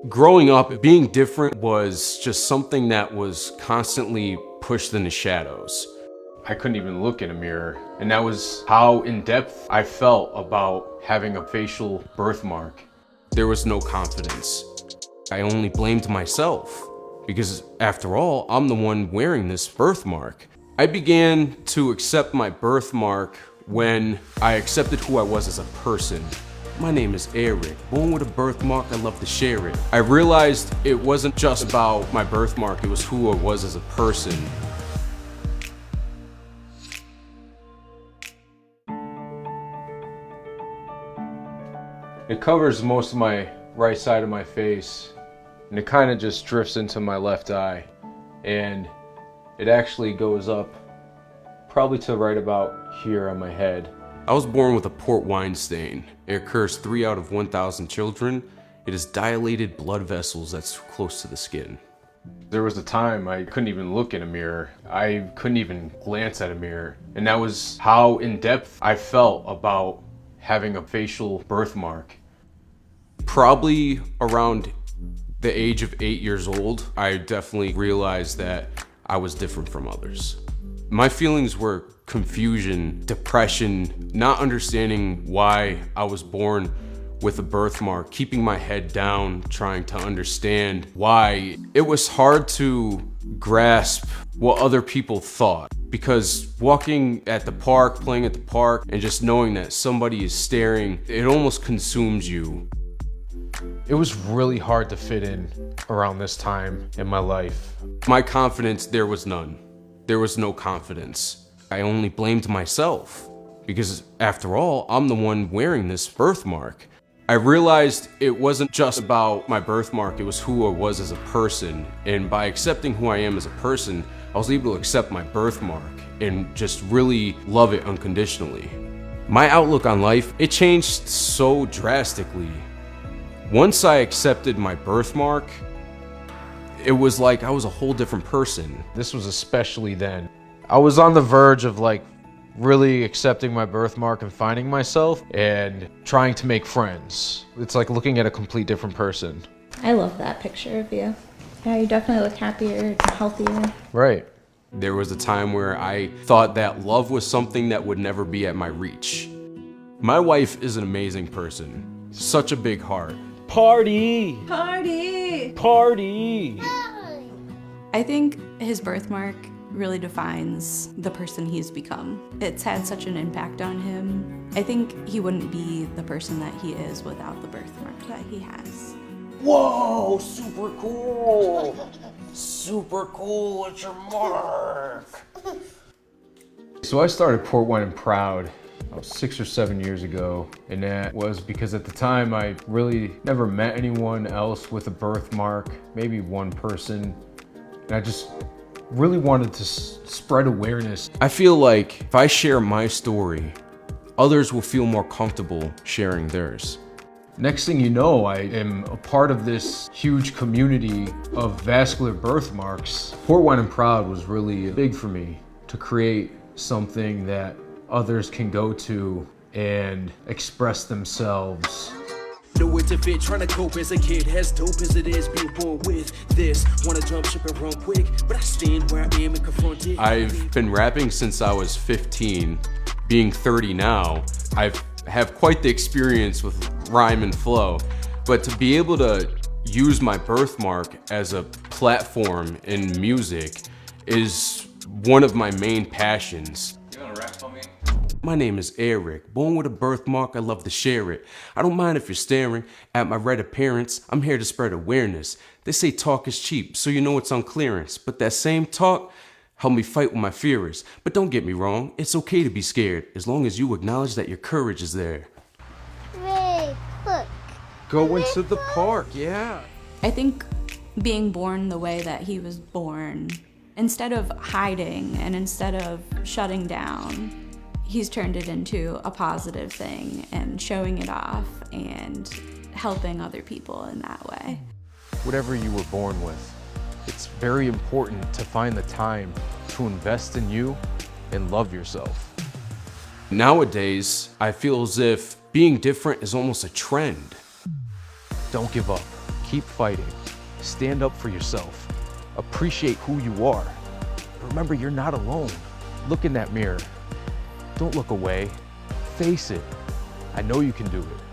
Growing up, being different was just something that was constantly pushed in the shadows. I couldn't even look in a mirror, and that was how in-depth I felt about having a facial birthmark. There was no confidence. I only blamed myself, because after all, I'm the one wearing this birthmark. I began to accept my birthmark when I accepted who I was as a person. My name is Eric, born with a birthmark, I love to share it. I realized it wasn't just about my birthmark, it was who I was as a person. It covers most of my right side of my face, and it kind of just drifts into my left eye. And it actually goes up probably to right about here on my head. I was born with a port wine stain. It occurs 3 out of 1,000 children. It is dilated blood vessels that's close to the skin. There was a time I couldn't even look in a mirror. I couldn't even glance at a mirror. And that was how in-depth I felt about having a facial birthmark. Probably around the age of 8 years old, I definitely realized that I was different from others. My feelings were confusion, depression, not understanding why I was born with a birthmark, keeping my head down, trying to understand why. It was hard to grasp what other people thought, because walking at the park, playing at the park, and just knowing that somebody is staring, it almost consumes you. It was really hard to fit in around this time in my life. My confidence, there was none. There was no confidence. I only blamed myself, because after all, I'm the one wearing this birthmark. I realized it wasn't just about my birthmark, it was who I was as a person. And by accepting who I am as a person, I was able to accept my birthmark and just really love it unconditionally. My outlook on life, it changed so drastically. Once I accepted my birthmark, it was like I was a whole different person. This was especially then. I was on the verge of really accepting my birthmark and finding myself and trying to make friends. It's like looking at a complete different person. I love that picture of you. Yeah, you definitely look happier and healthier. Right. There was a time where I thought that love was something that would never be at my reach. My wife is an amazing person. Such a big heart. Party! Party! Party! I think his birthmark really defines the person he's become. It's had such an impact on him. I think he wouldn't be the person that he is without the birthmark that he has. Whoa, super cool! Super cool, it's your mark! So I started Port Wine and Proud about 6 or 7 years ago, and that was because at the time I really never met anyone else with a birthmark, maybe one person, and I just really wanted to spread awareness. I feel like if I share my story, others will feel more comfortable sharing theirs. Next thing you know, I am a part of this huge community of vascular birthmarks. Port Wine and Proud was really big for me to create something that others can go to and express themselves. Nowhere to fit, trying to cope as a kid, as dope as it is being born with this. Wanna jump ship and run quick, but I stand where I am and confront it. I've been rapping since I was 15. Being 30 now, I have quite the experience with rhyme and flow. But to be able to use my birthmark as a platform in music is one of my main passions. You wanna rap for me? My name is Eric, born with a birthmark, I love to share it. I don't mind if you're staring at my red appearance, I'm here to spread awareness. They say talk is cheap, so you know it's on clearance. But that same talk helped me fight with my fears. But don't get me wrong, it's okay to be scared, as long as you acknowledge that your courage is there. Ray, look. Go into the park, yeah. I think being born the way that he was born, instead of hiding and instead of shutting down, he's turned it into a positive thing and showing it off and helping other people in that way. Whatever you were born with, it's very important to find the time to invest in you and love yourself. Nowadays, I feel as if being different is almost a trend. Don't give up. Keep fighting. Stand up for yourself. Appreciate who you are. Remember, you're not alone. Look in that mirror. Don't look away. Face it. I know you can do it.